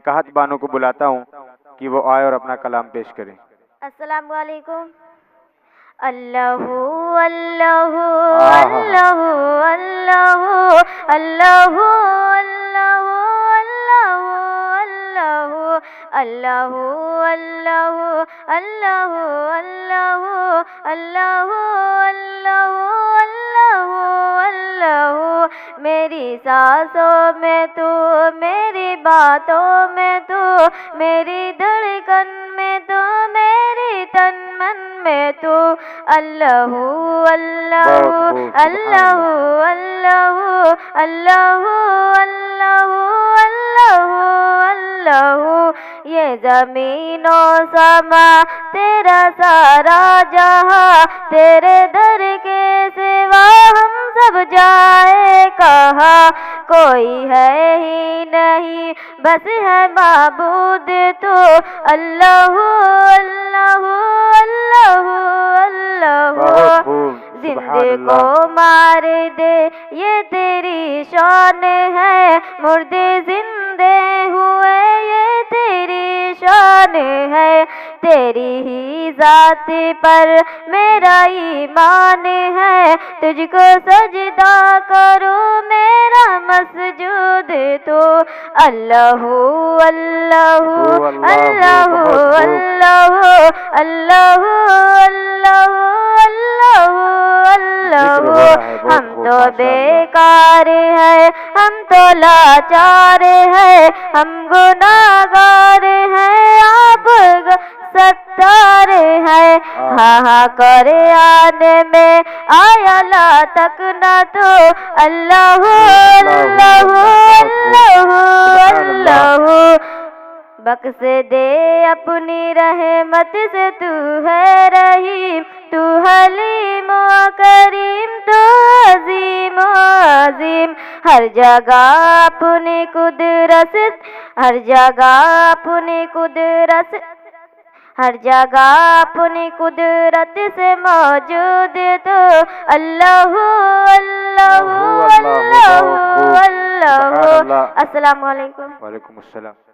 نکاحت بانو کو بلاتا ہوں کہ وہ آئے اور اپنا کلام پیش کریں۔ السلام علیکم۔ اللہ اللہ آہا اللہ اللہ اللہ اللہ اللہ اللہ اللہ اللہ اللہ اللہ اللہ اللہ میری سانسوں میں تو، میری باتوں میں تو، میری دھڑکن میں تو، میری تن من میں تو، اللہ اللہ بہت خوب، سبحان اللہ اللہ۔ اللہ اللہ اللہ اللہ یہ زمین و سما تیرا سارا جہاں، تیرے در کے سوا ہم سب جائے کہاں، کوئی ہے ہی نہیں بس ہے معبود تو، اللہ اللہ اللہ اللہ بہت خوب، زندے سبحان کو اللہ۔ مار دے یہ تیری شان ہے، مردے زندے ہوئے یہ تیری شان ہے، تیری ہی ذات پر میرا ایمان ہے، تجھ کو سجدہ کرو میرا مسجود تو، اللہ اللہ اللہ اللہ اللہ اللہ اللہ ہم تو بیکار ہیں، ہم تو لاچار ہیں، ہم گناہگار ہیں، آپ ستار ہیں، ہاں ہاں کرے آنے میں آیا لا تک نہ تو، اللہ اللہ اللہ اللہ بخش دے اپنی رحمت سے، تو ہے رحیم، تو حلیم و کریم، تو عظیم و عظیم، ہر جگہ اپنی قدرت، ہر جگہ اپنی قدرت، ہر جگہ اپنی قدرت سے موجود تو، اللہ اللہ اللہ اللہ۔ السلام علیکم۔ وعلیکم السلام۔